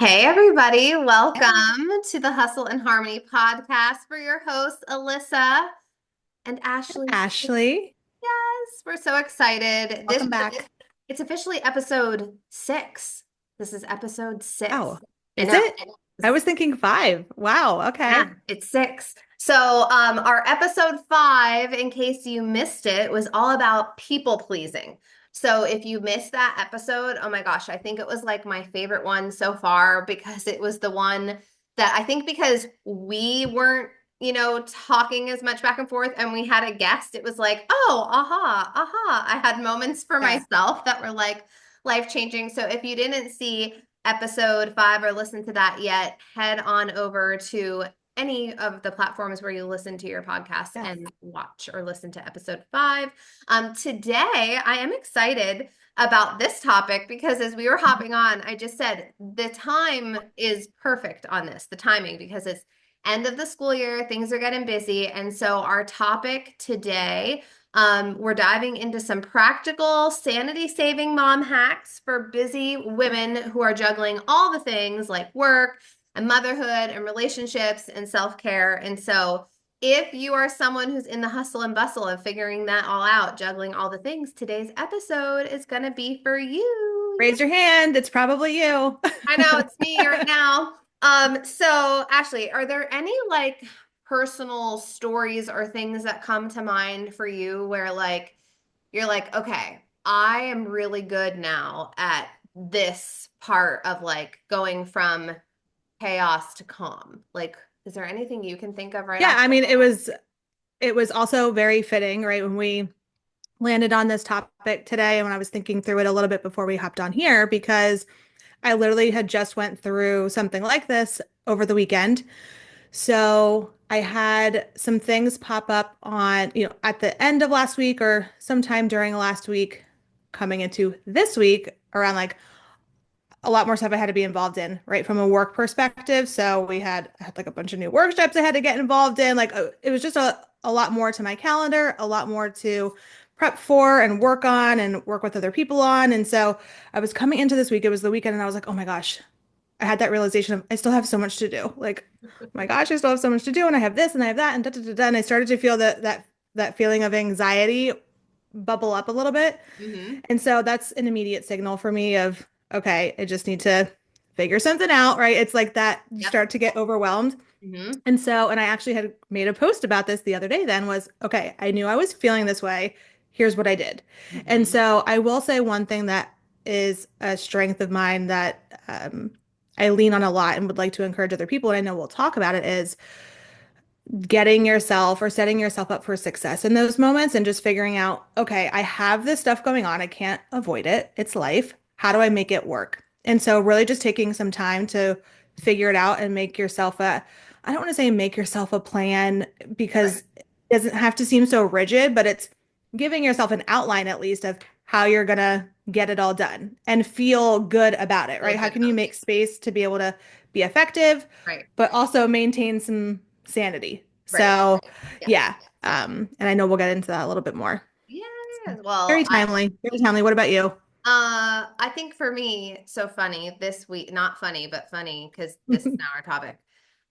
Hey, everybody. Hey, Welcome to the Hustle and Harmony podcast for your hosts, Alyssa and Ashley. Ashley. Yes, we're so excited. Welcome back. It's officially episode 6. This is episode 6. Oh, I is know. it? I was thinking five. Wow. Yeah, Okay. it's 6. So, our episode 5, in case you missed it, was all about people pleasing. So, if you missed that episode, oh my gosh, I think it was like my favorite one so far because it was the one that I think because we weren't, talking as much back and forth and we had a guest, it was like, oh, aha, aha. I had moments for Yeah. myself that were like life changing. So, if you didn't see episode 5 or listen to that yet, head on over to any of the platforms where you listen to your podcasts Yes. and watch or listen to episode 5. Today, I am excited about this topic because as we were hopping on, I just said the time is perfect on this, the timing, because it's end of the school year, things are getting busy. And so our topic today, we're diving into some practical sanity-saving mom hacks for busy women who are juggling all the things like work and motherhood and relationships and self-care. And so if you are someone who's in the hustle and bustle of figuring that all out, juggling all the things, today's episode is going to be for you. Raise your hand. It's probably you. I know it's me right now. So Ashley, are there any like personal stories or things that come to mind for you where like you're like, okay, I am really good now at this part of like going from chaos to calm. Like, is there anything you can think of right Yeah, off I the mean, it was also very fitting, right? When we landed on this topic today and when I was thinking through it a little bit before we hopped on here, because I literally had just went through something like this over the weekend. So I had some things pop up on, at the end of last week or sometime during last week, coming into this week around like a lot more stuff I had to be involved in, right, from a work perspective. So I had like a bunch of new workshops I had to get involved in. Like it was just a lot more to my calendar, a lot more to prep for and work on and work with other people on. And so I was coming into this week, it was the weekend, and I was like, oh my gosh, I had that realization of I still have so much to do. Like, oh my gosh, I still have so much to do, and I have this and I have that, and da da da da. And I started to feel that feeling of anxiety bubble up a little bit. hmm And so that's an immediate signal for me of, okay, I just need to figure something out, right? It's like that you Yep. start to get overwhelmed. hmm And I actually had made a post about this the other day then was, okay, I knew I was feeling this way. Here's what I did. And hmm so I will say one thing that is a strength of mine that I lean on a lot and would like to encourage other people, and I know we'll talk about it, is getting yourself or setting yourself up for success in those moments and just figuring out, okay, I have this stuff going on. I can't avoid it. It's life. How do I make it work? And so really just taking some time to figure it out and make yourself I don't want to say make yourself a plan Right. because it doesn't have to seem so rigid, but it's giving yourself an outline at least of how you're gonna get it all done and feel good about it, Feel right? How good can you about make space to be able to be effective, it. Right. but also maintain some sanity. Right. So, Yeah. yeah. And I know we'll get into that a little bit more. Yeah. Well, Very timely. Very timely. What about you? I think for me, so funny this week, not funny, but funny because this is now our topic.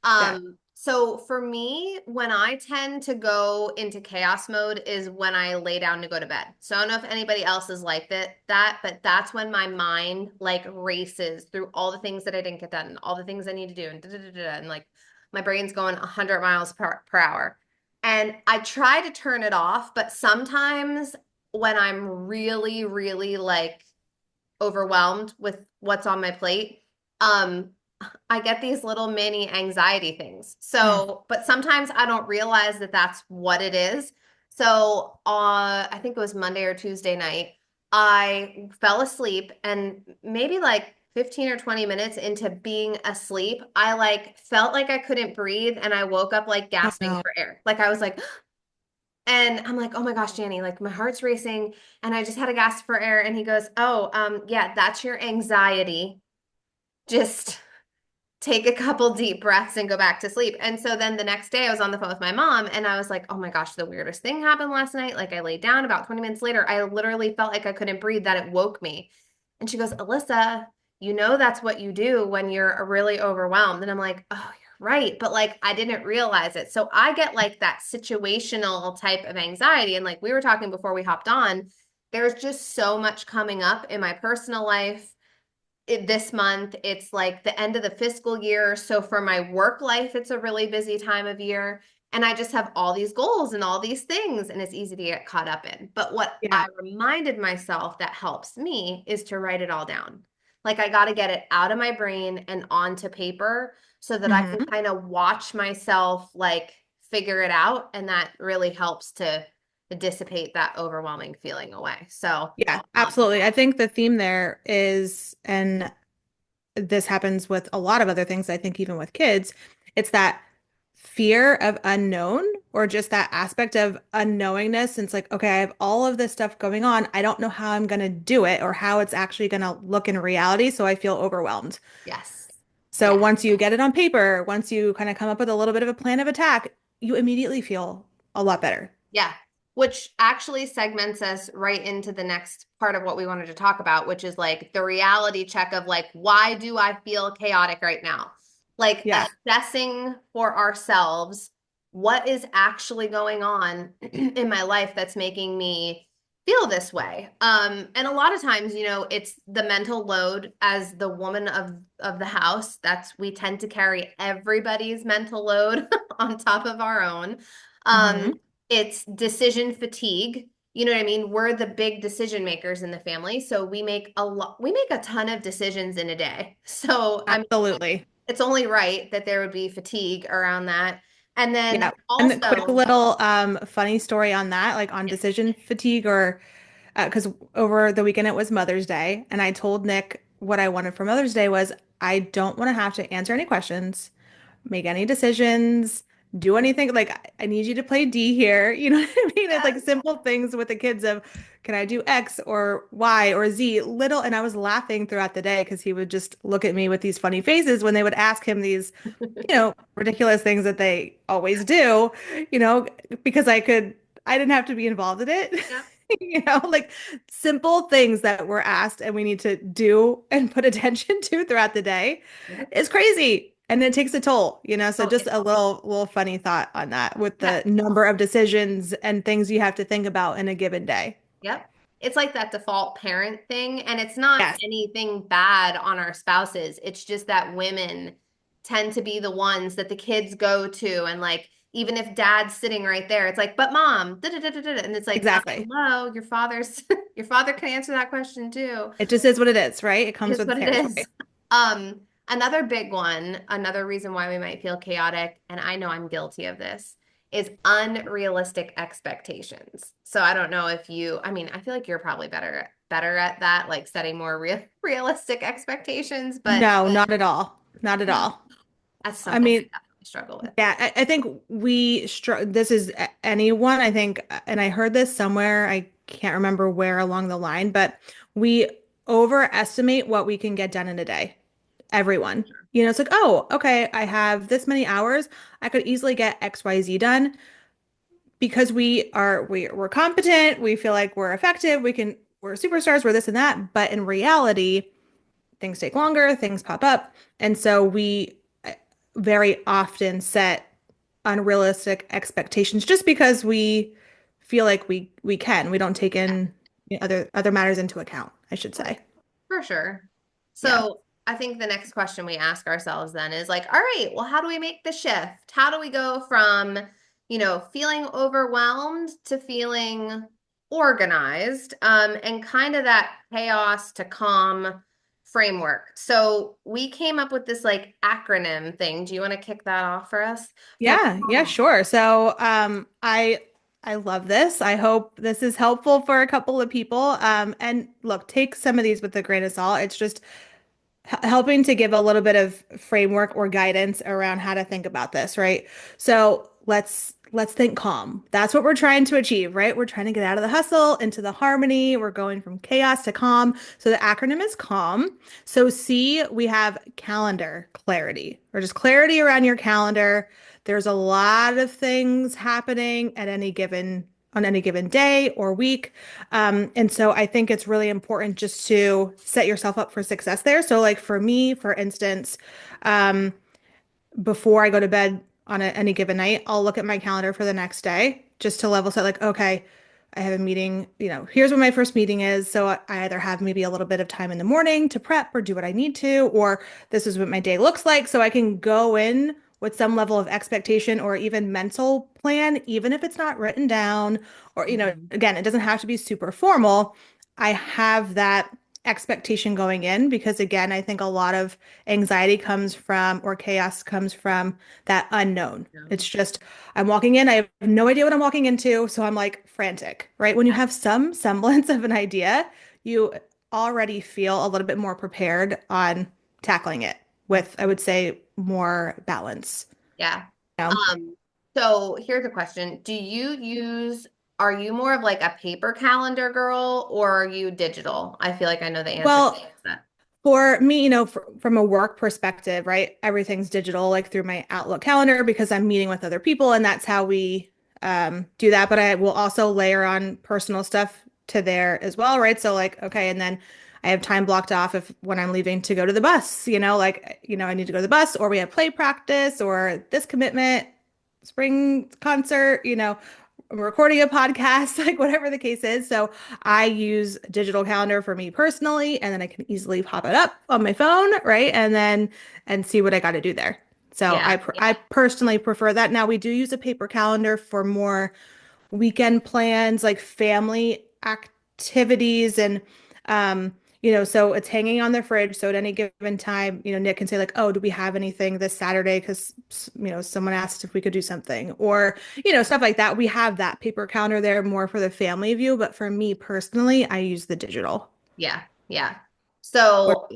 Yeah. So for me, when I tend to go into chaos mode is when I lay down to go to bed. So I don't know if anybody else is like that, but that's when my mind like races through all the things that I didn't get done, and all the things I need to do, and da, da, da, da, and like my brain's going 100 miles per hour. And I try to turn it off, but sometimes when I'm really, really like overwhelmed with what's on my plate, um, I get these little mini anxiety things. Mm. So, but sometimes I don't realize that that's what it is. So, I think it was Monday or Tuesday night, I fell asleep and maybe like 15 or 20 minutes into being asleep, I like felt like I couldn't breathe and I woke up like Oh gasping no. for air. Like I was like, and I'm like, oh my gosh, Danny, like my heart's racing and I just had a gasp for air. And he goes, oh, yeah, that's your anxiety. Just take a couple deep breaths and go back to sleep. And so then the next day I was on the phone with my mom and I was like, oh my gosh, the weirdest thing happened last night. Like I laid down about 20 minutes later. I literally felt like I couldn't breathe, that it woke me. And she goes, Alyssa, that's what you do when you're really overwhelmed. And I'm like, oh, you're right. But like, I didn't realize it. So I get like that situational type of anxiety. And like we were talking before we hopped on, there's just so much coming up in my personal life this month. It's like the end of the fiscal year. So for my work life, it's a really busy time of year. And I just have all these goals and all these things, and it's easy to get caught up in. But what Yeah. I reminded myself that helps me is to write it all down. Like I got to get it out of my brain and onto paper so that I can Hmm. kind of watch myself like figure it out. And that really helps to dissipate that overwhelming feeling away. So, Yeah, absolutely. I think the theme there is, and this happens with a lot of other things, I think even with kids, it's that fear of unknown or just that aspect of unknowingness. And it's like, okay, I have all of this stuff going on. I don't know how I'm going to do it or how it's actually going to look in reality. So I feel overwhelmed. yes. So Yeah. once you get it on paper, once you kind of come up with a little bit of a plan of attack, you immediately feel a lot better. Yeah, which actually segments us right into the next part of what we wanted to talk about, which is like the reality check of like, why do I feel chaotic right now? Like Yeah. assessing for ourselves what is actually going on in my life that's making me feel this way. And a lot of times, it's the mental load as the woman of the house. We tend to carry everybody's mental load on top of our own. Um, Hmm. it's decision fatigue. You know what I mean? We're the big decision makers in the family, so we make a ton of decisions in a day. So, I mean, Absolutely. it's only right that there would be fatigue around that. And then Yeah. And a quick also, little funny story on that, like on yeah, decision fatigue or because over the weekend it was Mother's Day, and I told Nick what I wanted for Mother's Day was I don't want to have to answer any questions, make any decisions, do anything. Like I need you to play D here. You know what I mean? It's like yes. simple things with the kids of can I do X or Y or Z? Little, and I was laughing throughout the day because he would just look at me with these funny faces when they would ask him these, ridiculous things that they always do, you know, because I didn't have to be involved in it. Yep. Like simple things that were asked and we need to do and put attention to throughout the day Yep. is crazy. And it takes a toll, so Oh, just a little funny thought on that with yeah. the number of decisions and things you have to think about in a given day. Yep. It's like that default parent thing. And it's not Yes, anything bad on our spouses. It's just that women tend to be the ones that the kids go to. And like, even if dad's sitting right there, it's like, but mom, da, da, da, da, da. And it's like, exactly. hello, your father's, your father can answer that question too. It just is what it is, right? It It comes is with the what it territory. is. Another big one, another reason why we might feel chaotic, and I know I'm guilty of this, is unrealistic expectations. So I don't know if I mean, I feel like you're probably better at that, like setting more realistic expectations, but No, not at all. Not at all. that's I something mean, I definitely struggle with. yeah, I think this is anyone, I think, and I heard this somewhere, I can't remember where along the line, but we overestimate what we can get done in a day. Everyone. It's like, oh, okay, I have this many hours. I could easily get XYZ done because we're competent, we feel like we're effective, we're superstars, we're this and that. But in reality, things take longer, things pop up. And so we very often set unrealistic expectations just because we feel like we can. We don't take Yeah. in other matters into account, I should Right. say. For sure. Yeah. So I think the next question we ask ourselves then is like, all right, well, how do we make the shift? How do we go from, feeling overwhelmed to feeling organized, and kind of that chaos to calm framework? So we came up with this like acronym thing. Do you want to kick that off for us? So Yeah, calm. sure. So, I love this. I hope this is helpful for a couple of people. And look, take some of these with a grain of salt. It's just helping to give a little bit of framework or guidance around how to think about this, right? So let's think calm. That's what we're trying to achieve, right? We're trying to get out of the hustle into the harmony. We're going from chaos to calm. So the acronym is calm. So C, we have calendar clarity, or just clarity around your calendar. There's a lot of things happening at any given on any given day or week. And so I think it's really important just to set yourself up for success there. So, like for me, for instance, um, before I go to bed on any given night, I'll look at my calendar for the next day just to level set, like, okay, I have a meeting, here's when my first meeting is. So I either have maybe a little bit of time in the morning to prep or do what I need to, or this is what my day looks like. So I can go in with some level of expectation or even mental plan, even if it's not written down, or, Mhm. again, it doesn't have to be super formal. I have that expectation going in because, again, I think a lot of anxiety comes from, or chaos comes from, that unknown. Yeah. It's just, I'm walking in, I have no idea what I'm walking into. So I'm like frantic, right? When you have some semblance of an idea, you already feel a little bit more prepared on tackling it with, I would say, more balance. Yeah. You know? So here's a question. Are you more of like a paper calendar girl or are you digital? I feel like I know the answer to Well, that. for me, from a work perspective, right? Everything's digital, like through my Outlook calendar, because I'm meeting with other people, and that's how we do that. But I will also layer on personal stuff to there as well, right? So, like, okay, and then I have time blocked off if when I'm leaving to go to the bus, I need to go to the bus, or we have play practice, or this commitment, spring concert, I'm recording a podcast, like whatever the case is. So I use digital calendar for me personally, and then I can easily pop it up on my phone, right? And see what I got to do there. So Yeah. I personally prefer that. Now we do use a paper calendar for more weekend plans, like family activities, and so it's hanging on the fridge. So at any given time, Nick can say like, "Oh, do we have anything this Saturday?" Because someone asked if we could do something, or stuff like that. We have that paper calendar there more for the family view, but for me personally, I use the digital. Yeah. Yeah. Or So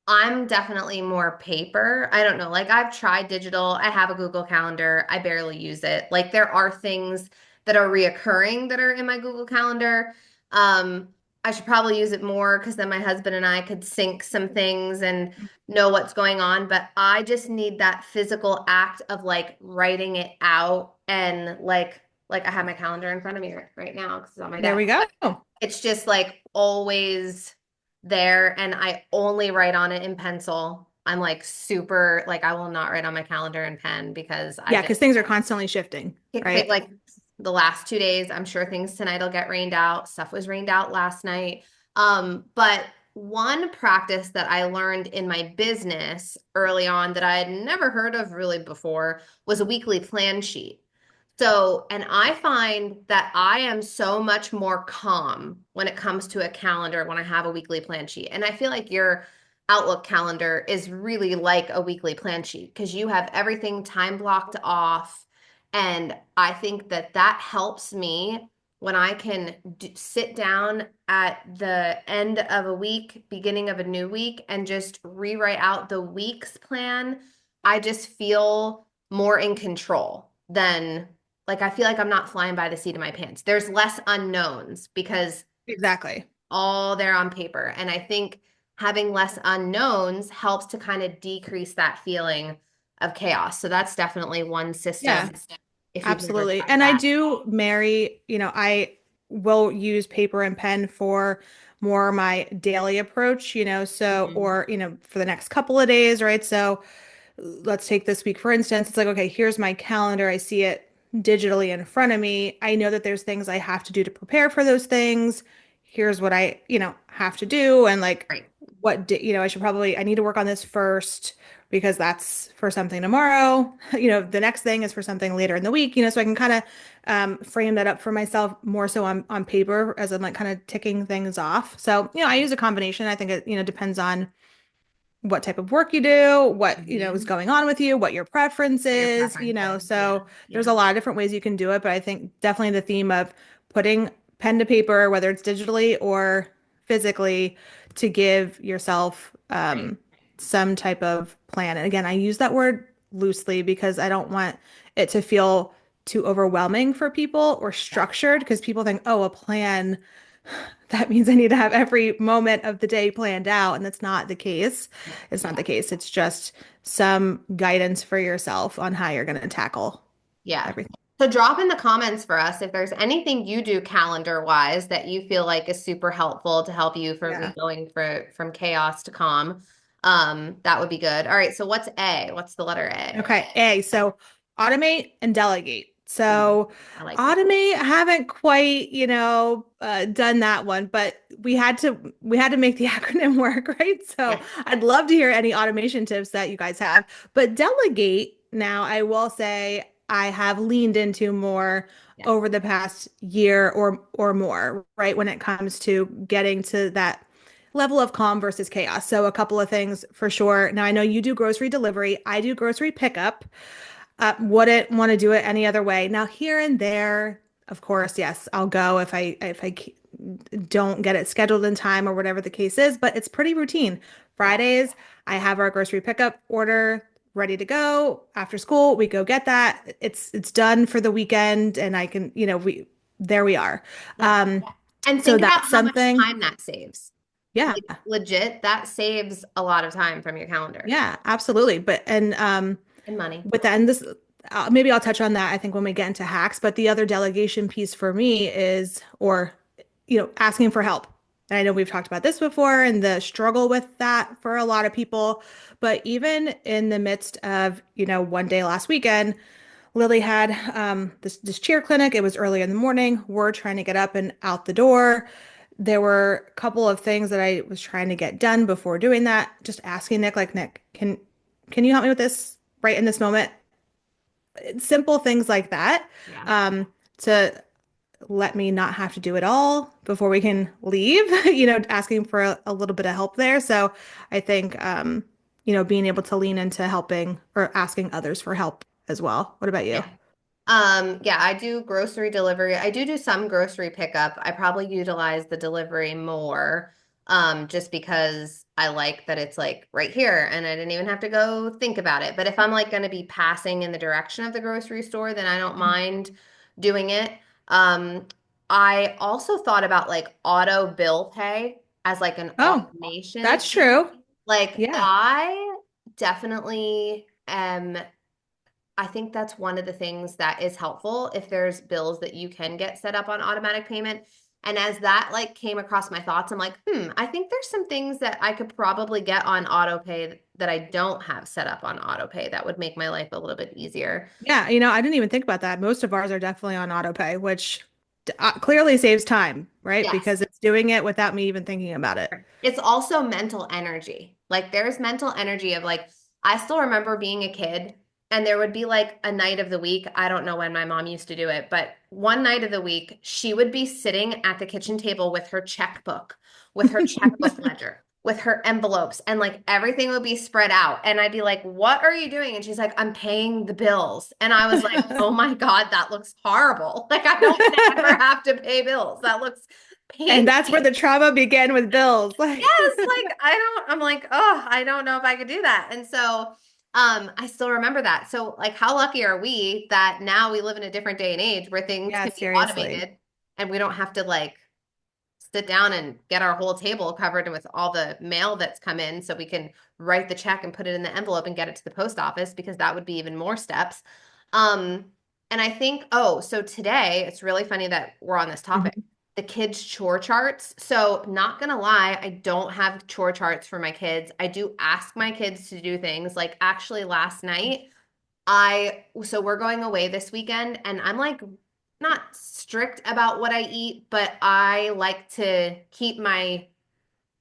I'm definitely more paper. I don't know. Like I've tried digital. I have a Google Calendar. I barely use it. Like there are things that are reoccurring that are in my Google Calendar. Um, I should probably use it more because then my husband and I could sync some things and know what's going on. But I just need that physical act of like writing it out and like I have my calendar in front of me right now because it's on my there desk. we go. It's just like always there and I only write on it in pencil. I'm like super like I will not write on my calendar in pen because I Yeah, just because things are constantly shifting, right? like the last 2 days, I'm sure things tonight will get rained out. Stuff was rained out last night. But one practice that I learned in my business early on that I had never heard of really before was a weekly plan sheet. So, and I find that I am so much more calm when it comes to a calendar when I have a weekly plan sheet. And I feel like your Outlook calendar is really like a weekly plan sheet because you have everything time blocked off. And I think that that helps me when I can sit down at the end of a week, beginning of a new week, and just rewrite out the week's plan. I just feel more in control than like I feel like I'm not flying by the seat of my pants. There's less unknowns because Exactly. all there on paper. And I think having less unknowns helps to kind of decrease that feeling of chaos. So that's definitely one Yeah. system if you've never Absolutely. tried And I that. do marry, I will use paper and pen for more my daily approach, Mhm. or, for the next couple of days, right? So let's take this week, for instance. It's like, okay, here's my calendar. I see it digitally in front of me. I know that there's things I have to do to prepare for those things. Here's what I, have to do. And like, Right. I need to work on this first because that's for something tomorrow. The next thing is for something later in the week, so I can kind of frame that up for myself more so on paper as I'm like kind of ticking things off. So, I use a combination. I think it, depends on what type of work you do, what, is Mhm. going on with you, what your preference What your is, preference is. Yeah. so there's Yeah. a lot of different ways you can do it, but I think definitely the theme of putting pen to paper, whether it's digitally or physically, to give yourself Right. some type of plan. And again, I use that word loosely because I don't want it to feel too overwhelming for people or Yeah. structured because people think, oh, a plan, that means I need to have every moment of the day planned out. And that's not the case. Yeah. It's not Yeah. the case. It's just some guidance for yourself on how you're going to tackle Yeah. everything. So drop in the comments for us if there's anything you do calendar wise that you feel like is super helpful to help you from Yeah. going from chaos to calm. That would be good. All right, so what's A? What's the letter A? Okay. A, so automate and delegate. Ooh, So I like that. automate, I haven't quite, done that one, but we had to make the acronym work, right? So Yes, I'd love to hear any automation tips that you guys have. But delegate, now I will say I have leaned into more yes, over the past year or more, right? When it comes to getting to that level of calm versus chaos. So a couple of things for sure. Now I know you do grocery delivery. I do grocery pickup. Wouldn't want to do it any other way. Now here and there, of course, yes, I'll go if I don't get it scheduled in time or whatever the case is, but it's pretty routine. yeah, Fridays, I have our grocery pickup order ready to go. After school, we go get that. It's done for the weekend and I can, there we are. yeah. Um, And so think about that's how much something. time that saves. Yeah. Like legit, that saves a lot of time from your calendar Yeah, absolutely. But and and money. with that, and this maybe I'll touch on that I think when we get into hacks, but the other delegation piece for me is or asking for help. And I know we've talked about this before and the struggle with that for a lot of people, but even in the midst of, one day last weekend, Lily had this cheer clinic. It was early in the morning. We're trying to get up and out the door. There were a couple of things that I was trying to get done before doing that. Just asking Nick, like, Nick, can you help me with this right in this moment? Simple things like that, Yeah. to let me not have to do it all before we can leave, asking for a little bit of help there. So I think, being able to lean into helping or asking others for help as well. What about you? Yeah. Yeah, I do grocery delivery. I do some grocery pickup. I probably utilize the delivery more, just because I like that it's like right here and I didn't even have to go think about it. But if I'm like going to be passing in the direction of the grocery store, then I don't mind doing it. Um, I also thought about like auto bill pay as like an Oh, automation that's thing. true. Like Yeah. I definitely am I think that's one of the things that is helpful if there's bills that you can get set up on automatic payment. And as that like came across my thoughts, I'm like, I think there's some things that I could probably get on auto pay that I don't have set up on auto pay that would make my life a little bit easier. Yeah, I didn't even think about that. Most of ours are definitely on auto pay, which clearly saves time, right? Yes. Because it's doing it without me even thinking about it. It's also mental energy. Like there's mental energy of like, I still remember being a kid and there would be like a night of the week. I don't know when my mom used to do it, but one night of the week, she would be sitting at the kitchen table with her checkbook ledger, with her envelopes, and like everything would be spread out. And I'd be like, what are you doing? And she's like, I'm paying the bills. And I was like, oh my God, that looks horrible. Like I don't want to ever have to pay bills. That looks And that's where painful. the trauma began with bills. Like, Yes, like I'm like, oh, I don't know if I could do that. And so I still remember that. So like how lucky are we that now we live in a different day and age where things yeah, can be seriously. automated and we don't have to like sit down and get our whole table covered with all the mail that's come in so we can write the check and put it in the envelope and get it to the post office because that would be even more steps. Um, and I think, oh, so today it's really funny that we're on this topic. Mhm. The kids' chore charts. So, not gonna lie, I don't have chore charts for my kids. I do ask my kids to do things. Like actually last night, so we're going away this weekend and I'm like not strict about what I eat, but I like to keep my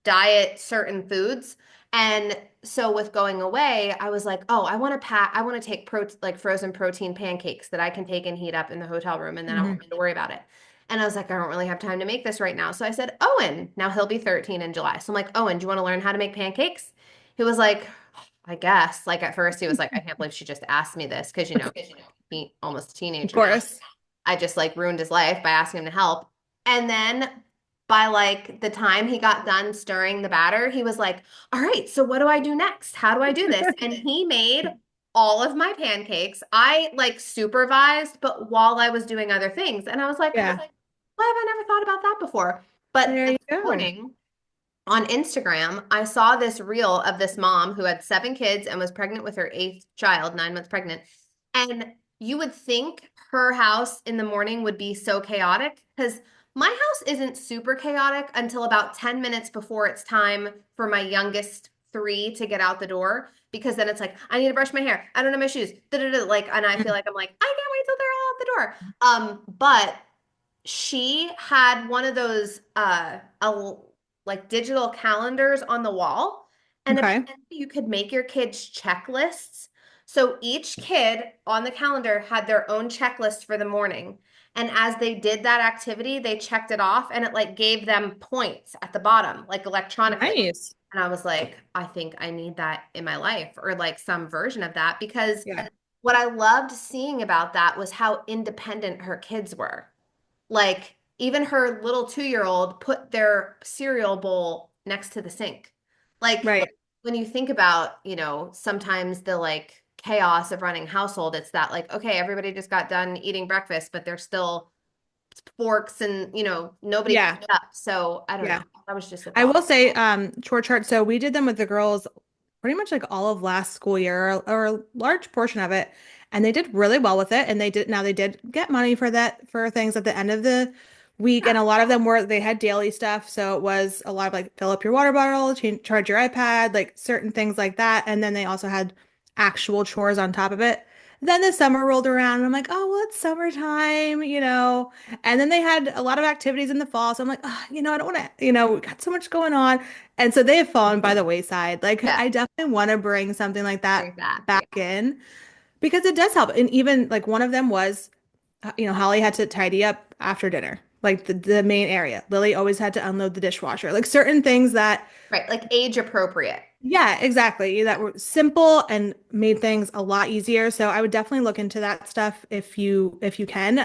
diet certain foods. And so with going away, I was like, oh, I want to take like frozen protein pancakes that I can take and heat up in the hotel room and then I won't Mhm. have to worry about it. And I was like, I don't really have time to make this right now. So I said, Owen, now he'll be 13 in July. So I'm like, Owen, do you want to learn how to make pancakes? He was like, I guess. Like at first he was like, I can't believe she just asked me this because he almost a Of teenager now. course. I just like ruined his life by asking him to help. And then by like the time he got done stirring the batter, he was like, all right, so what do I do next? How do I do this? And he made all of my pancakes. I like supervised, but while I was doing other things. And I was like, Yeah. why have I never thought about that before? But There this you go. morning on Instagram, I saw this reel of this mom who had 7 kids and was pregnant with her 8th child, 9 months pregnant. And you would think her house in the morning would be so chaotic because my house isn't super chaotic until about 10 minutes before it's time for my youngest three to get out the door. Because then it's like, I need to brush my hair. I don't have my shoes. Da-da-da. Like, and I feel Mm. like I'm like, I can't wait till they're all out the door. But she had one of those like digital calendars on the wall, and Okay. apparently you could make your kids checklists. So each kid on the calendar had their own checklist for the morning. And as they did that activity, they checked it off and it like gave them points at the bottom, like electronically. Nice. And I was like, I think I need that in my life or like some version of that because Yeah. what I loved seeing about that was how independent her kids were. Like even her little 2-year old put their cereal bowl next to the sink. Like Right. when you think about, sometimes the like chaos of running household, it's that like, okay, everybody just got done eating breakfast, but there's still forks and, nobody Yeah. cleaned up. So I don't Yeah. know. That was just a I thought. will say, chore chart. So we did them with the girls pretty much like all of last school year or a large portion of it. And they did really well with it. And they did get money for that, for things at the end of the week. Yeah, And a lot of them they had daily stuff. So it was a lot of like fill up your water bottle, charge your iPad, like certain things like that. And then they also had actual chores on top of it. Then the summer rolled around and I'm like, oh, well, it's summertime, and then they had a lot of activities in the fall. So I'm like, oh, I don't want to, we got so much going on. And so they have fallen by the wayside. Like, yeah, I definitely want to bring something like that bring back. back Yeah, in because it does help. And even like one of them was, Holly had to tidy up after dinner, like the main area. Lily always had to unload the dishwasher, like certain things that right. Like age appropriate. yeah, exactly. That were simple and made things a lot easier. So I would definitely look into that stuff if you can.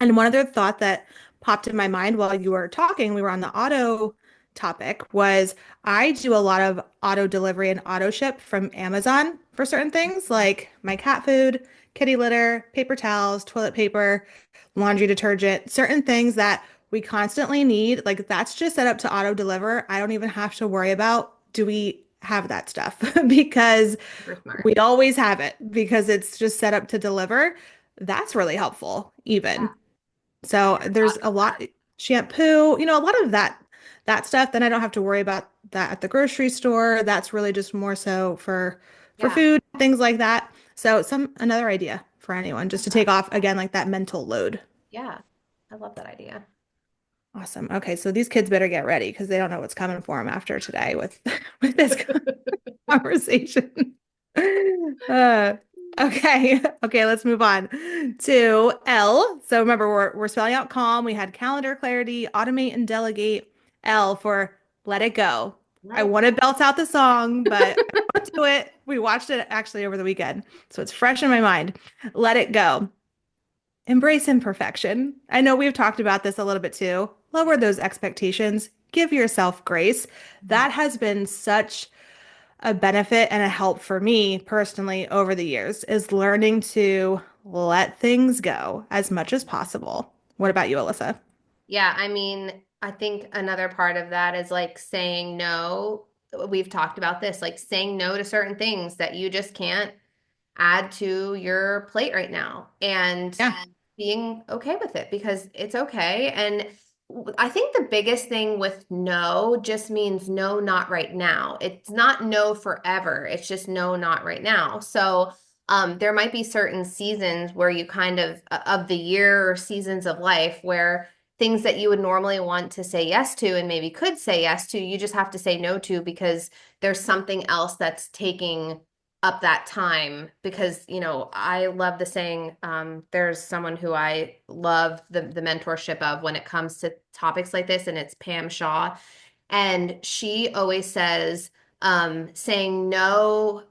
And one other thought that popped in my mind while you were talking, we were on the auto topic, was I do a lot of auto delivery and auto ship from Amazon for certain things like my cat food, kitty litter, paper towels, toilet paper, laundry detergent, certain things that we constantly need. Like that's just set up to auto deliver. I don't even have to worry about do we have that stuff because Super smart. we always have it because it's just set up to deliver. That's really helpful, Yeah. even. I So never there's thought a about that. lot, shampoo, a lot of that stuff. Then I don't have to worry about that at the grocery store. That's really just more so for Yeah. food, things like that. So another idea for anyone just Love to that. take off again like that mental load. Yeah. I love that idea. Awesome. Okay, so these kids better get ready because they don't know what's coming for them after today with with this conversation. Uh, okay. Okay, let's move on to L. So remember, we're spelling out calm. We had calendar clarity, automate and delegate. L for let it go. Let I it want to belt out the song, but I don't want to do it. We watched it actually over the weekend, so it's fresh in my mind. Let it go. Embrace imperfection. I know we've talked about this a little bit too. Lower those expectations. Give yourself grace. go. That has been such a benefit and a help for me personally over the years is learning to let things go as much as possible. What about you, Alyssa? Yeah, I mean, I think another part of that is like saying no. We've talked about this, like saying no to certain things that you just can't add to your plate right now and Yeah. being okay with it because it's okay. And I think the biggest thing with no just means no, not right now. It's not no forever. It's just no, not right now. So there might be certain seasons where you kind of the year or seasons of life where things that you would normally want to say yes to and maybe could say yes to, you just have to say no to because there's something else that's taking up that time because I love the saying there's someone who I love the mentorship of when it comes to topics like this and it's Pam Shaw and she always says saying no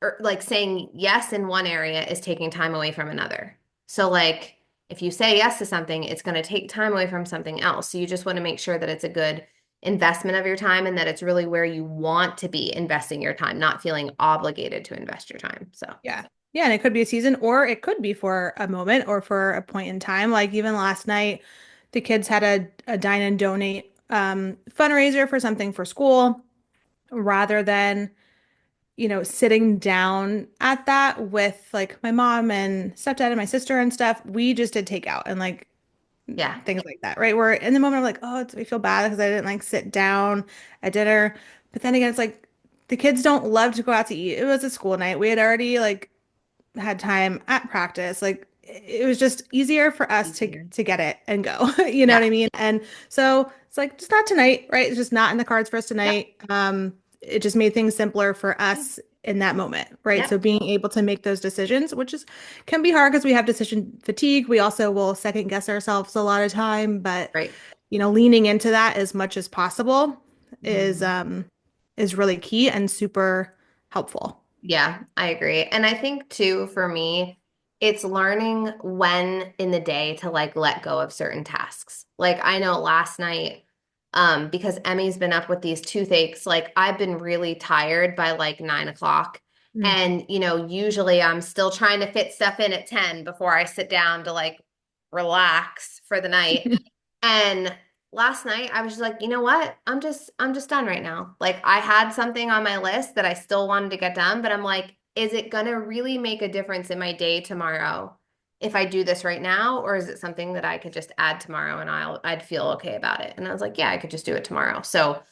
or like saying yes in one area is taking time away from another. So like if you say yes to something, it's going to take time away from something else. So you just want to make sure that it's a good investment of your time and that it's really where you want to be investing your time, not feeling obligated to invest your time. So, Yeah. Yeah, and it could be a season or it could be for a moment or for a point in time. Like even last night, the kids had a dine and donate fundraiser for something for school rather than sitting down at that with like my mom and stepdad and my sister and stuff, we just did takeout and like Yeah. things like that, right? Where in the moment I'm like, oh, I feel bad because I didn't like sit down at dinner. But then again, it's like the kids don't love to go out to eat. It was a school night. We had already like had time at practice. Like it was just easier for us to Easier. to get it and go. You know what Yeah. I mean? And so it's like just not tonight, right? It's just not in the cards for us Yep. tonight. It just made things simpler for us in that moment, right? So Yep. being able to make those decisions, which is can be hard because we have decision fatigue. We also will second guess ourselves a lot of time, but Right. leaning into that as much as possible is Mhm. um is really key and super helpful. Yeah, I agree. And I think too, for me, it's learning when in the day to like let go of certain tasks. Like I know last night, because Emmy's been up with these toothaches, like I've been really tired by like 9 o'clock. Mm. And, usually I'm still trying to fit stuff in at 10 before I sit down to like relax for the night. And last night I was just like, you know what? I'm just done right now. Like I had something on my list that I still wanted to get done, but I'm like, is it gonna really make a difference in my day tomorrow if I do this right now, or is it something that I could just add tomorrow and I'd feel okay about it? And I was like, yeah, I could just do it tomorrow. So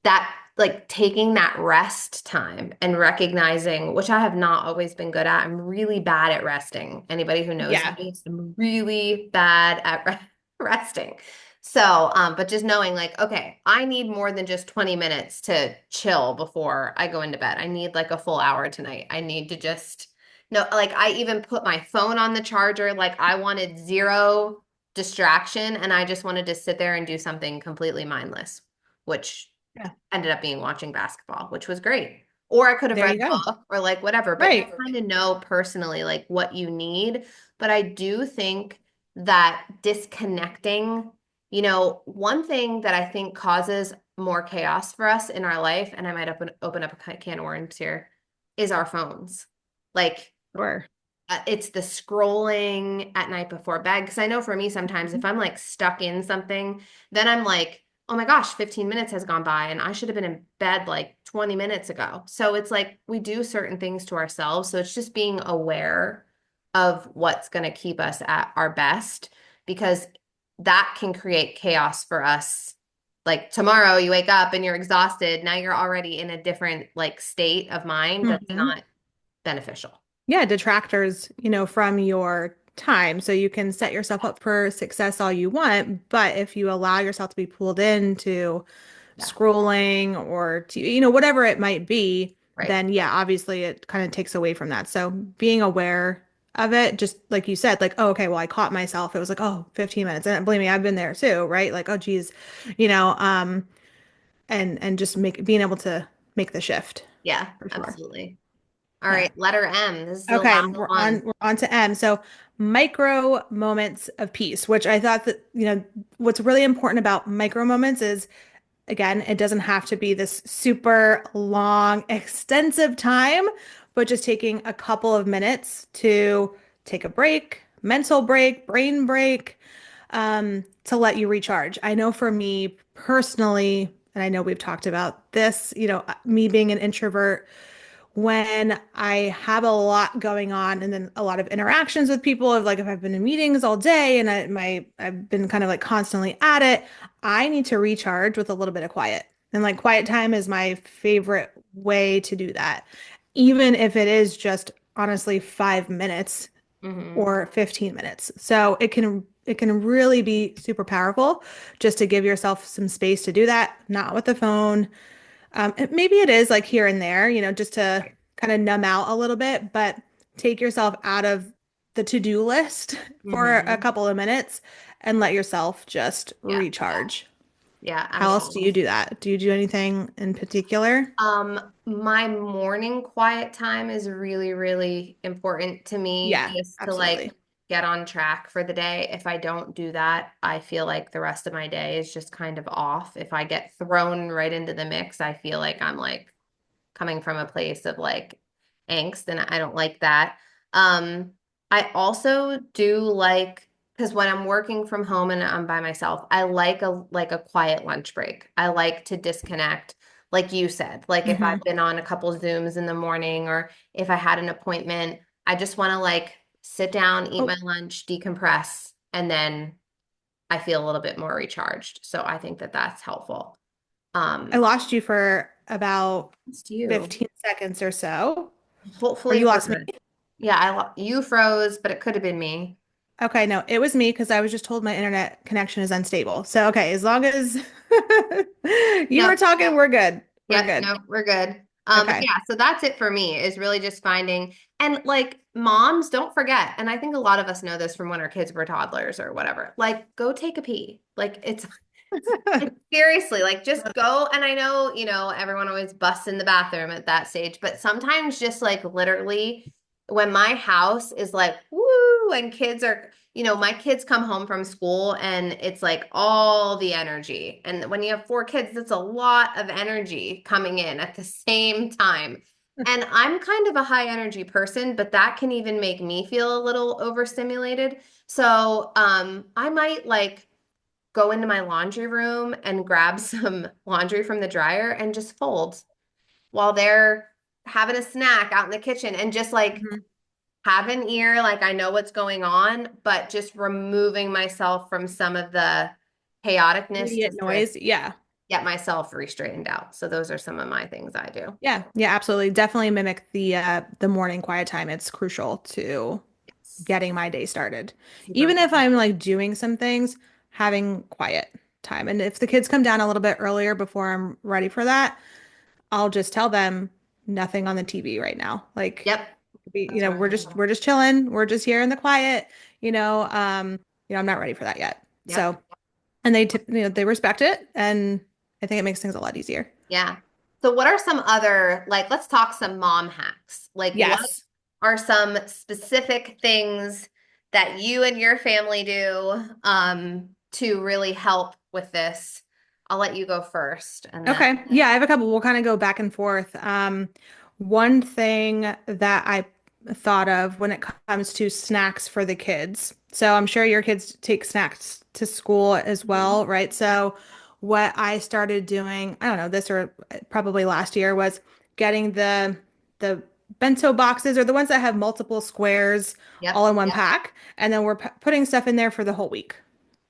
that like taking that rest time and recognizing, which I have not always been good at. I'm really bad at resting. Anybody who knows Yeah. me, I'm really bad at resting. So, but just knowing like, okay, I need more than just 20 minutes to chill before I go into bed. I need like a full hour tonight. I need to just no, like I even put my phone on the charger. Like I wanted zero distraction and I just wanted to sit there and do something completely mindless, which Yeah. ended up being watching basketball, which was great. Or I could have There read you go. a book or like whatever, but you Right. kind of know personally like what you need. But I do think that disconnecting, one thing that I think causes more chaos for us in our life, and I might open up a can of worms here, is our phones. Like Sure. it's the scrolling at night before bed. Because I know for me, sometimes if I'm like stuck in something, then I'm like, oh my gosh, 15 minutes has gone by and I should have been in bed like 20 minutes ago. So it's like we do certain things to ourselves. So it's just being aware of what's going to keep us at our best because that can create chaos for us. Like tomorrow you wake up and you're exhausted. Now you're already in a different like state of mind that's Mhm. not beneficial. Yeah, detractors, from your time. So you can set yourself up for success all you want, but if you allow yourself to be pulled into Yeah. scrolling or whatever it might be, Right. then yeah, obviously it kind of takes away from that. So being aware of it, just like you said, like, oh, okay, well, I caught myself. It was like, oh, 15 minutes. And believe me, I've been there too, right? Like, oh, geez, you know, um, and just being able to make the shift Yeah, for sure. absolutely. All Yeah. right, letter M. This is the Okay, last we're on one. we're on to M. So micro moments of peace, which I thought that, what's really important about micro moments is again, it doesn't have to be this super long, extensive time, but just taking a couple of minutes to take a break, mental break, brain break, to let you recharge. I know for me personally, and I know we've talked about this, me being an introvert, when I have a lot going on and then a lot of interactions with people of like if I've been in meetings all day and I've been kind of like constantly at it, I need to recharge with a little bit of quiet. And like quiet time is my favorite way to do that. Even if it is just honestly 5 minutes Hmm. or 15 minutes. So it can really be super powerful just to give yourself some space to do that, not with the phone, maybe it is like here and there, just to Right. kind of numb out a little bit, but take yourself out of the to-do list for a Hmm. couple of minutes and let yourself just Yeah. recharge. Yeah, How else do you absolutely. do that? Do you do anything in particular? My morning quiet time is really, really important to me Yeah, just to absolutely. like get on track for the day. If I don't do that, I feel like the rest of my day is just kind of off. If I get thrown right into the mix, I feel like I'm like coming from a place of like angst and I don't like that. Um, I also do like because when I'm working from home and I'm by myself, I like a quiet lunch break. I like to disconnect. like you said, like if Hmm. I've been on a couple Zooms in the morning or if I had an appointment, I just want to like sit down, eat my Oh, lunch, decompress, and then I feel a little bit more recharged. So I think that that's helpful. I Um, lost you for about it's you. 15 seconds or so. Or Hopefully you we're lost me. good. Yeah, you froze, but it could have been me. Okay, no, it was me because I was just told my internet connection is unstable. So, okay, as long as you No, were talking, we're good. We're yep, good. no, we're good. But Okay. yeah, so that's it for me is really just finding and like moms, don't forget, and I think a lot of us know this from when our kids were toddlers or whatever. Like, go take a pee. Like it's seriously like just go. And I know, everyone always busts in the bathroom at that stage, but sometimes just like literally when my house is like, woo, and kids are, my kids come home from school and it's like all the energy. And when you have four kids, that's a lot of energy coming in at the same time. And I'm kind of a high energy person, but that can even make me feel a little overstimulated. So, I might like go into my laundry room and grab some laundry from the dryer and just fold while they're having a snack out in the kitchen and just like Mhm. have an ear, like I know what's going on, but just removing myself from some of the chaoticness Immediate just to noise. Yeah. get myself restrained out. So those are some of my things I do. Yeah. Yeah, absolutely. Definitely mimic the morning quiet time. It's crucial to Yes. getting my day started. Super Even if important. I'm like doing some things, having quiet time. And if the kids come down a little bit earlier before I'm ready for that, I'll just tell them nothing on the TV right now. Like Yep. That's right. we're just chilling. We're just here in the quiet, you know, I'm not ready for that yet. Yep. So, and they respect it and I think it makes things a lot easier. Yeah. So what are some other, like, let's talk some mom hacks. Like, what Yes. are some specific things that you and your family do to really help with this? I'll let you go first and then Okay. Yeah, I have a couple. We'll kind of go back and forth. One thing that I thought of when it comes to snacks for the kids. So I'm sure your kids take snacks to school as Mhm. well, right? Yep. So what I started doing, I don't know, this or probably last year was getting the bento boxes or the ones that have multiple squares Yep. all in one pack, and then we're putting stuff in there for the whole week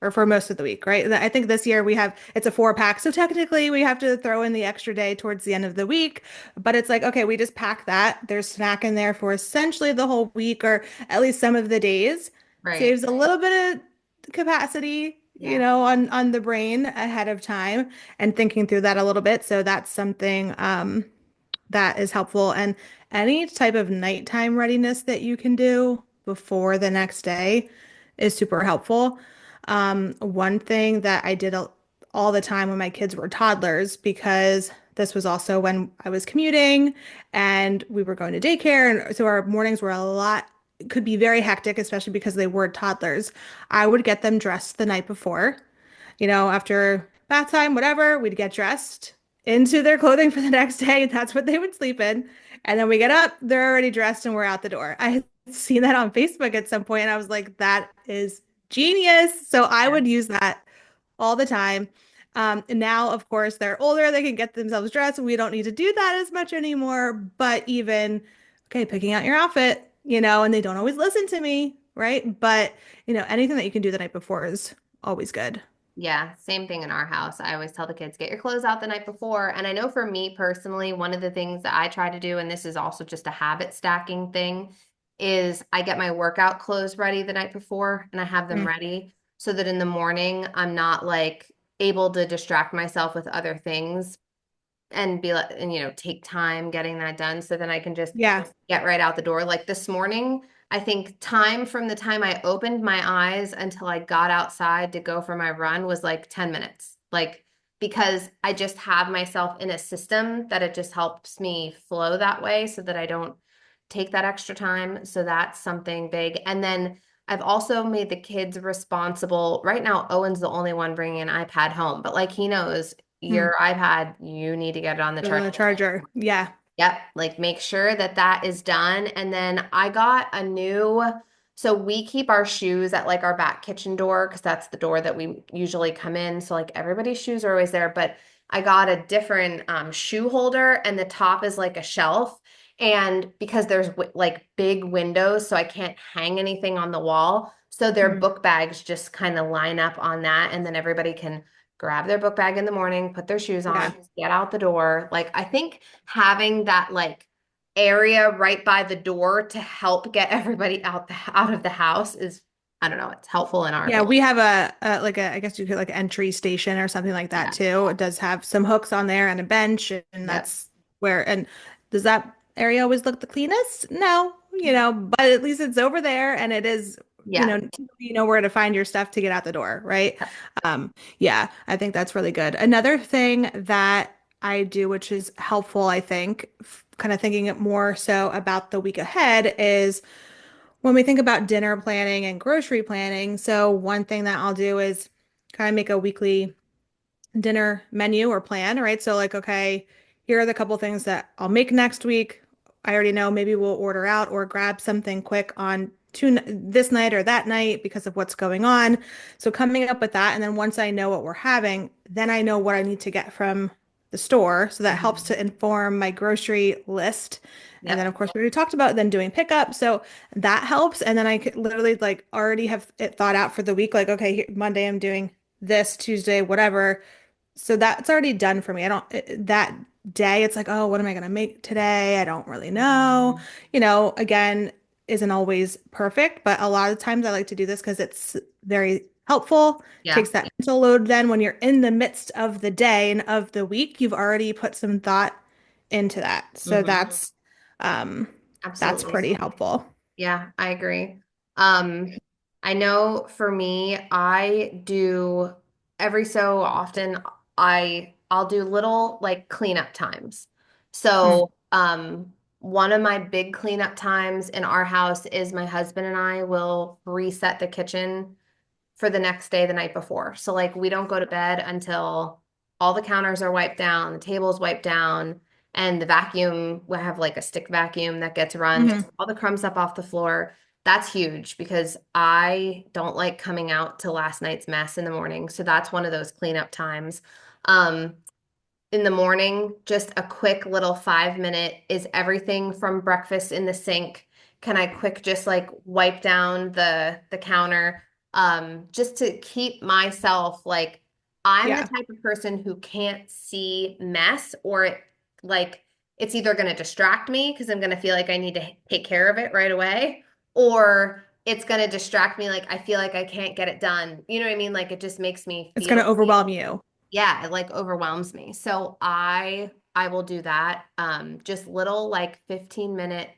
or for most of the week, right? I think this year it's a 4 pack. So technically we have to throw in the extra day towards the end of the week, but it's like, okay, we just pack that. There's snack in there for essentially the whole week or at least some of the days. Right. Saves a little bit of capacity, Yeah. on the brain ahead of time and thinking through that a little bit. So that's something that is helpful. And any type of nighttime readiness that you can do before the next day is super helpful. One thing that I did all the time when my kids were toddlers, because this was also when I was commuting and we were going to daycare. And so our mornings were could be very hectic, especially because they were toddlers. I would get them dressed the night before, after bath time, whatever, we'd get dressed into their clothing for the next day. That's what they would sleep in. And then we get up, they're already dressed and we're out the door. I had seen that on Facebook at some point and I was like, that is genius. So I Yeah. would use that all the time. And now, of course, they're older, they can get themselves dressed. We don't need to do that as much anymore. But even, okay, picking out your outfit, and they don't always listen to me, right? But, anything that you can do the night before is always good. Yeah, same thing in our house. I always tell the kids, get your clothes out the night before. And I know for me personally, one of the things that I try to do, and this is also just a habit stacking thing, is I get my workout clothes ready the night before and I have them Mm, ready so that in the morning I'm not like able to distract myself with other things and be like, and take time getting that done so then I can just yeah. get right out the door. Like this morning, I think time from the time I opened my eyes until I got outside to go for my run was like 10 minutes. Like, because I just have myself in a system that it just helps me flow that way so that I don't take that extra time. So that's something big. And then I've also made the kids responsible. Right now, Owen's the only one bringing an iPad home, but like he knows Mm. your iPad, you need to get it on the Put it on charger. the charger. Yeah. Yep, like make sure that that is done. And then I got a new, so we keep our shoes at like our back kitchen door because that's the door that we usually come in. So like everybody's shoes are always there. But I got a different shoe holder, and the top is like a shelf. And because there's like big windows, so I can't hang anything on the wall. So their Mhm. book bags just kind of line up on that. And then everybody can grab their book bag in the morning, put their shoes Yeah. on, get out the door. Like, I think having that like area right by the door to help get everybody out of the house is, I don't know, it's helpful in our Yeah, opinion. we have a like a I guess you could like entry station or something like that Yeah. too. It does have some hooks on there and a bench, and Yep. that's where and does that area always look the cleanest? No, but at least it's over there and it is, Yeah. you know where to find your stuff to get out the door, right? Yep. Yeah, I think that's really good. Another thing that I do, which is helpful, I think, kind of thinking more so about the week ahead is when we think about dinner planning and grocery planning. So one thing that I'll do is kind of make a weekly dinner menu or plan, right? So like, okay, here are the couple things that I'll make next week. I already know maybe we'll order out or grab something quick on this night or that night because of what's going on. So coming up with that, and then once I know what we're having, then I know what I need to get from the store. So that helps Mhm. to inform my grocery list. And then Yep. of course we already talked about then doing pickup. So that helps. And then I could literally like already have it thought out for the week. Like, okay, Monday I'm doing this, Tuesday, whatever, so that's already done for me. I don't, that day, it's like, oh, what am I going to make today? I don't really know. Again, isn't always perfect, but a lot of times I like to do this because it's very helpful. Yeah. Takes that mental load then when you're in the midst of the day and of the week, you've already put some thought into that. So Hmm. um that's Absolutely. pretty helpful. Yeah, I agree. Um, I know for me, I do every so often I'll do little like cleanup times. Mm. So, one of my big cleanup times in our house is my husband and I will reset the kitchen for the next day the night before. So like we don't go to bed until all the counters are wiped down, the table's wiped down, and the vacuum, we have like a stick vacuum that gets run, Hmm. all the crumbs up off the floor. That's huge because I don't like coming out to last night's mess in the morning. So that's one of those cleanup times. Um, in the morning, just a quick little 5 minute, is everything from breakfast in the sink? Can I quick just like wipe down the counter? Just to keep myself like, I'm the Yeah. type of person who can't see mess, or like it's either going to distract me because I'm going to feel like I need to take care of it right away, or it's going to distract me like I feel like I can't get it done. You know what I mean? Like it just makes me It's going feel, to overwhelm you. yeah, it like overwhelms me. So I will do that. Just little like 15-minute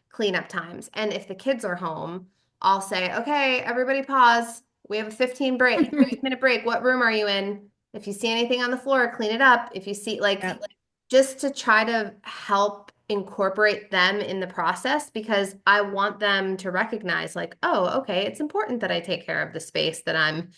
cleanup times. And if the kids are home, I'll say, okay, everybody pause. We have a 15-minute break. What room are you in? If you see anything on the floor, clean it up. If you see like Yeah. just to try to help incorporate them in the process, because I want them to recognize like, oh, okay, it's important that I take care of the space that I'm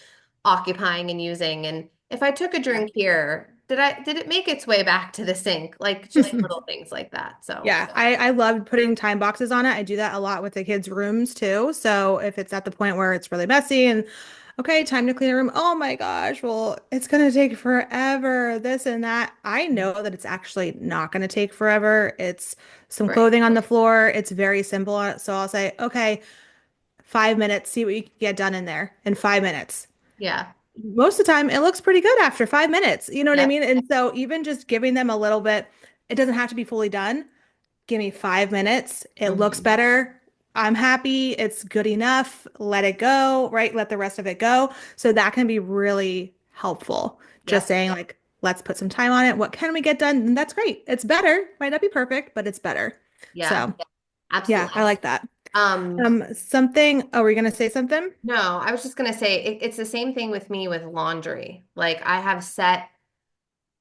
occupying and using. And if I took a Yeah. drink here, did it make its way back to the sink? Like just little things like that. So Yeah, I love putting time boxes on it. I do that a lot with the kids' rooms too. So if it's at the point where it's really messy and okay, time to clean a room. Oh my gosh, well, it's gonna take forever, this and that. I know that it's actually not gonna take forever. It's some right. clothing on the floor. It's very simple. So I'll say, okay, 5 minutes, see what you can get done in there in 5 minutes. Yeah. Most of the time, it looks pretty good after 5 minutes. You know what I Yep. mean? And so even just giving them a little bit, it doesn't have to be fully done. Give me 5 minutes. It looks Hmm. better. I'm happy. It's good enough. Let it go, right? Let the rest of it go. So that can be really helpful. Just Yep. saying, like, let's put some time on it. What can we get done? And that's great. It's better. Might not be perfect, but it's better. Yeah. So, yeah, I Absolutely. like that. Um, Oh, were you gonna say something? no, I was just gonna say it's the same thing with me with laundry. Like I have set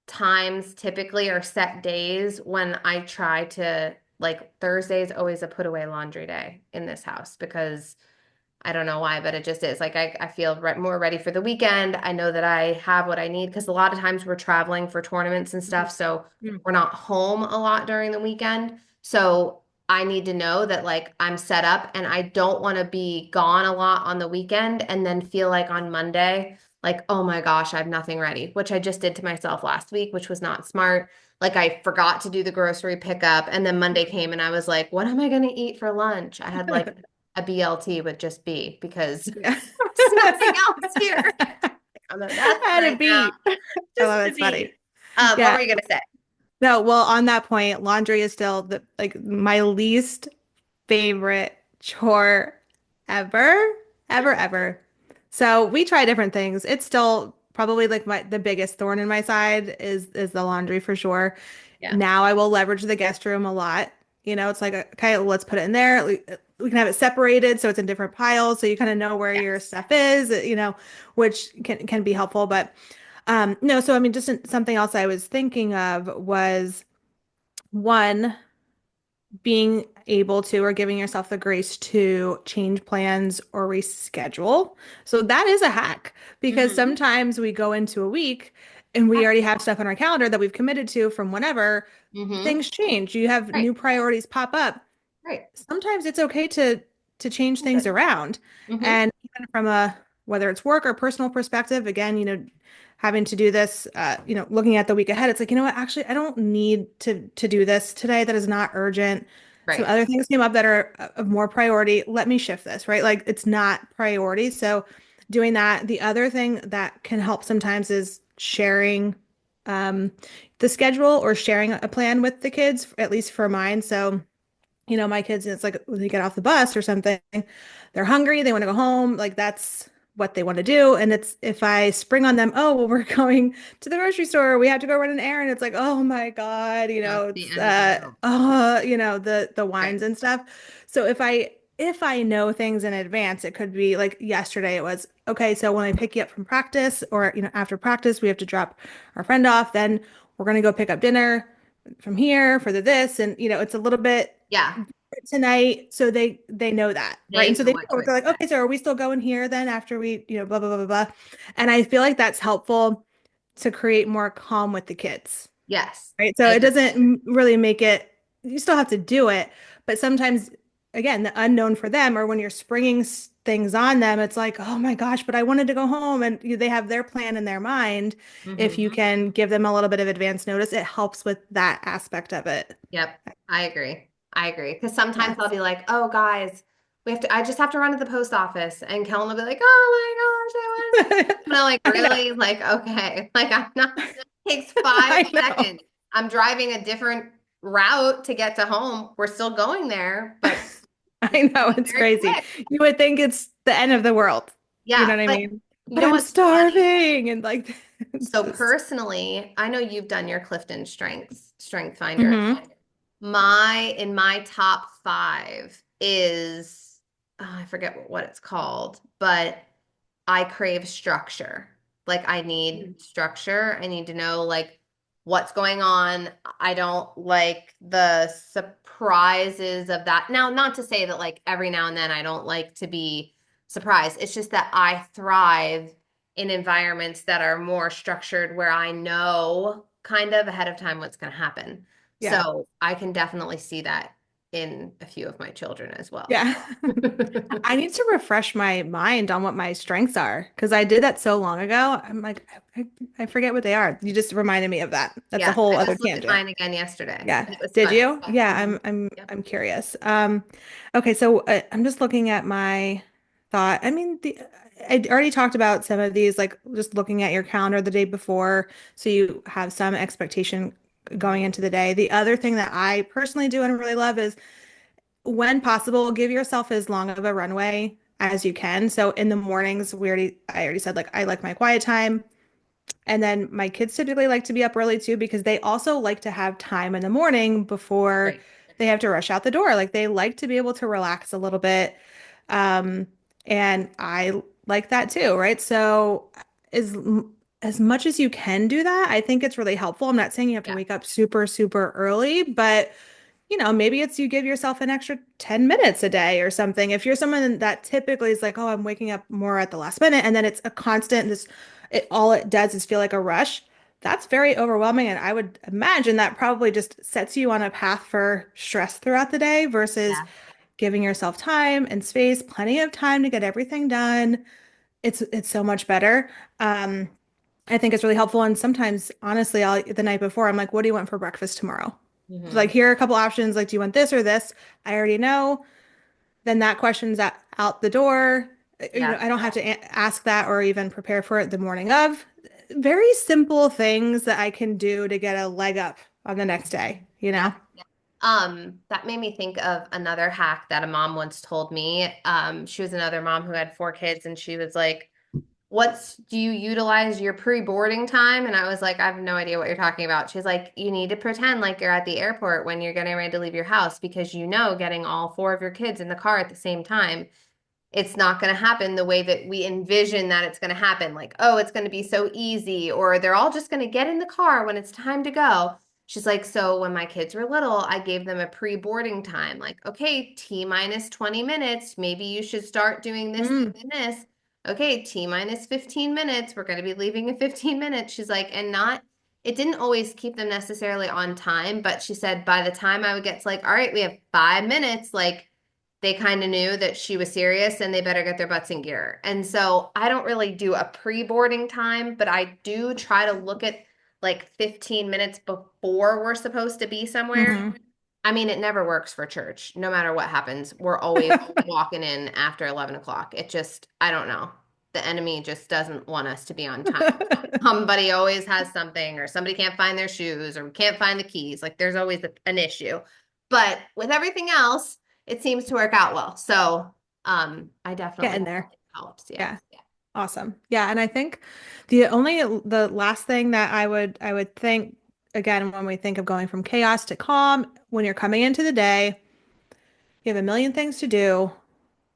times typically, or set days when I try to, like Thursday is always a put away laundry day in this house because I don't know why, but it just is. Like I feel more ready for the weekend. I know that I have what I need because a lot of times we're traveling for tournaments and stuff, so Mhm. we're not home a lot during the weekend. So I need to know that like I'm set up, and I don't want to be gone a lot on the weekend and then feel like on Monday like, oh my gosh, I have nothing ready, which I just did to myself last week, which was not smart. Like I forgot to do the grocery pickup, and then Monday came and I was like, what am I going to eat for lunch? I had like a BLT with just B because Yeah. there's nothing else here. I'm a mess I had a right now. beat. I Just love the it's funny. B. What Yeah. were you gonna say? No, well, on that point, laundry is still the like my least favorite chore ever, ever. So we try different things. It's still probably like my the biggest thorn in my side is the laundry for sure. Yeah. Now I will leverage the guest room a lot. It's like okay, let's put it in there. We can have it separated so it's in different piles so you kind of know where your Yes. stuff is, which can be helpful. But no, so I mean, just something else I was thinking of was one being able to or giving yourself the grace to change plans or reschedule. So that is a hack because Mm-hmm. sometimes we go into a week and we already have stuff on our calendar that we've committed to from whenever Mm-hmm. things change. You have Right. new priorities pop up. Right. Sometimes it's okay to change things Good. around. Mm-hmm. And even from a whether it's work or personal perspective, again, having to do this, looking at the week ahead, it's like, you know what, actually, I don't need to do this today. That is not urgent. Some Right. other things came up that are of more priority. Let me shift this, right? Like it's not priority. So doing that. The other thing that can help sometimes is sharing um, the schedule or sharing a plan with the kids, at least for mine. So my kids, it's like when they get off the bus or something, they're hungry, they want to go home. Like that's what they want to do. And it's if I spring on them, oh, well, we're going to the grocery store, we have to go run an errand. It's like, oh my God, That's the it's end of the world. the Right. wines and stuff. So if I know things in advance, it could be like yesterday it was, okay, so when I pick you up from practice or after practice, we have to drop our friend off, then we're gonna go pick up dinner from here for the this and it's a little bit Yeah. tonight so they know that, right? And They so know they what to know they're like, expect. okay, so are we still going here then after we blah blah blah blah blah. And I feel like that's helpful to create more calm with the kids, Yes. right? So I it agree. doesn't really make it, you still have to do it, but sometimes again the unknown for them or when you're springing things on them, it's like, oh my gosh, but I wanted to go home, and they have their plan in their mind. If you Mm-hmm. can give them a little bit of advance notice, it helps with that aspect of it. Yep. I agree. I agree. Because sometimes I'll Yes. be like, oh, guys, I just have to run to the post office. And Kellen will be like, oh my gosh, I want to. I'm like, I know. really? Like, okay. Like, I'm not, takes 5 seconds. I know. I'm driving a different route to get to home. We're still going there, but I it'll know be it's very crazy. quick. You would think it's the end of the world. You know Yeah. what I But mean? you But know I'm what's funny? starving and like it's So just personally, I know you've done your Clifton Strength Finder. hmm In my top five is I forget what it's called, but I crave structure. Like I need structure. I need to know like what's going on. I don't like the surprises of that. Now, not to say that like every now and then I don't like to be surprised. It's just that I thrive in environments that are more structured where I know kind of ahead of time what's going to happen. yeah. So I can definitely see that in a few of my children as well. Yeah. I need to refresh my mind on what my strengths are because I did that so long ago. I'm like, I forget what they are. You just reminded me of that. That's a Yeah, whole I other just looked at tangent. mine again yesterday, Yeah. and it was Did funny. you? Yeah, Mhm. I'm Yep. I'm curious. Okay, so I'm just looking at my thought. I mean, I already talked about some of these, like just looking at your calendar the day before, so you have some expectation going into the day. The other thing that I personally do and really love is when possible, give yourself as long of a runway as you can. So in the mornings, I already said like I like my quiet time. And then my kids typically like to be up early too because they also like to have time in the morning before Right. they have to rush out the door. Like they like to be able to relax a little bit. Um, and I like that too, right? So as as much as you can do that, I think it's really helpful. I'm not saying you have to Yeah. wake up super, super early, but maybe it's you give yourself an extra 10 minutes a day or something. If you're someone that typically is like, oh, I'm waking up more at the last minute, and then it's a constant, all it does is feel like a rush. That's very overwhelming. And I would imagine that probably just sets you on a path for stress throughout the day versus Yeah. giving yourself time and space, plenty of time to get everything done. it's so much better. Um, I think it's really helpful. And sometimes, honestly, the night before, I'm like, what do you want for breakfast tomorrow? Like, Hmm. here are a couple options. Like, do you want this or this? I already know. Then that question's out the door. Yep. I don't have to ask that or even prepare for it the morning of. Very simple things that I can do to get a leg up on the next day, you Yep. know? That made me think of another hack that a mom once told me. She was another mom who had four kids, and she was like, do you utilize your pre-boarding time? And I was like, I have no idea what you're talking about. She's like, you need to pretend like you're at the airport when you're getting ready to leave your house because getting all four of your kids in the car at the same time, it's not going to happen the way that we envision that it's going to happen. Like, oh, it's going to be so easy, or they're all just going to get in the car when it's time to go. She's like, so when my kids were little, I gave them a pre-boarding time. Like, okay, T minus 20 minutes. Maybe you should start doing this, this, Mm. and this. Okay, T minus 15 minutes. We're going to be leaving in 15 minutes. She's like, it didn't always keep them necessarily on time, but she said by the time I would get to like, all right, we have 5 minutes, like, they kind of knew that she was serious and they better get their butts in gear. And so I don't really do a pre-boarding time, but I do try to look at like 15 minutes before we're supposed to be somewhere. Hmm. I mean, it never works for church. No matter what happens, we're always walking in after 11 o'clock. It just, I don't know. The enemy just doesn't want us to be on time. Somebody always has something, or somebody can't find their shoes, or can't find the keys. Like there's always an issue. But with everything else, it seems to work out well. So, I Get definitely in think there. it helps. Yeah. Yeah. Awesome. Yeah, and I think the last thing that I would think again when we think of going from chaos to calm, when you're coming into the day, you have a million things to do.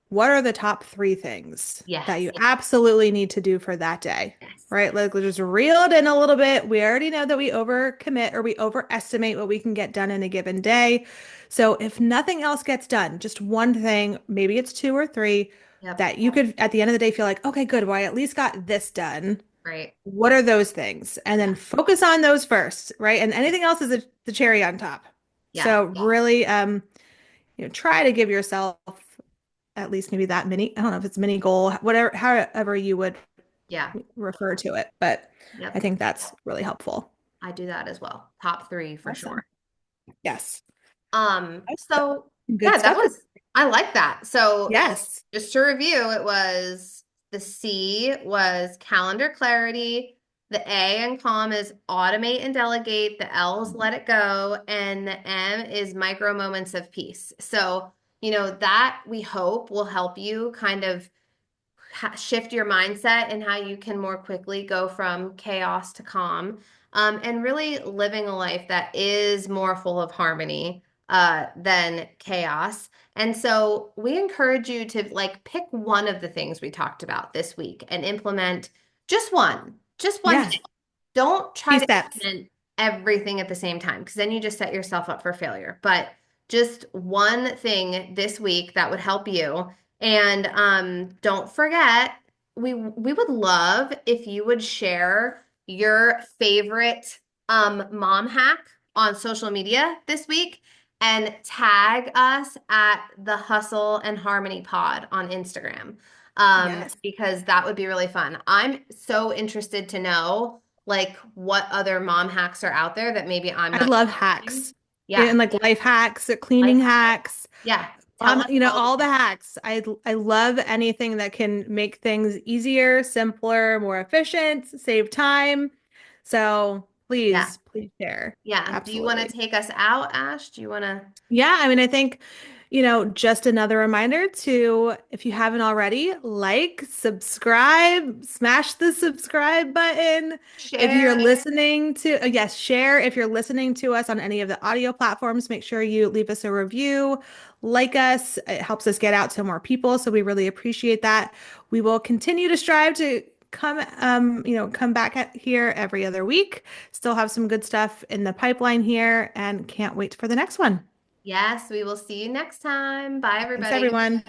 What are the top three things that Yes. you absolutely need to do for that day? Yes. Right? Like let's just reel it in a little bit. We already know that we overcommit or we overestimate what we can get done in a given day. So if nothing else gets done, just one thing, maybe it's two or three Yep. that you could at the end of the day feel like, okay, good, well, I at least got this done. Right. What are those things? And Yeah. then focus on those first, right? And anything else is the cherry on top. Yeah. So really try to give yourself at least maybe that mini, I don't know if it's mini goal, whatever, however you would Yeah. refer to it. But I Yep. think that's really helpful. I do that as well. Top three for Awesome. sure. Yes. So Good yeah, stuff. I like that. So Yes. just to review, it was the C was calendar clarity, the A and calm is automate and delegate, the L is let it go, and the M is micro moments of peace. So, that we hope will help you kind of shift your mindset and how you can more quickly go from chaos to calm, and really living a life that is more full of harmony than chaos. And so we encourage you to like pick one of the things we talked about this week and implement just one thing. Yes. Don't try Key to steps. implement everything at the same time because then you just set yourself up for failure. But just one thing this week that would help you. And don't forget, we would love if you would share your favorite mom hack on social media this week and tag us at the Hustle and Harmony Pod on Instagram. Yes. Because that would be really fun. I'm so interested to know like what other mom hacks are out there that maybe I'm I not love using. hacks. Yeah. And like life hacks, Life cleaning hack. hacks, Yeah. Tell us all the all the things. hacks. I love anything that can make things easier, simpler, more efficient, save time. So Yeah. please share. Yeah. Do you want to Absolutely. take us out, Ash? Do you want to Yeah, I mean, I think, just another reminder to, if you haven't already, like, subscribe, smash the subscribe button. If share? you're listening to, yes, share. If you're listening to us on any of the audio platforms, make sure you leave us a review, like us. It helps us get out to more people. So we really appreciate that. We will continue to strive to come back here every other week. Still have some good stuff in the pipeline here and can't wait for the next one. Yes, we will see you next time. Bye, Thanks, everybody. everyone.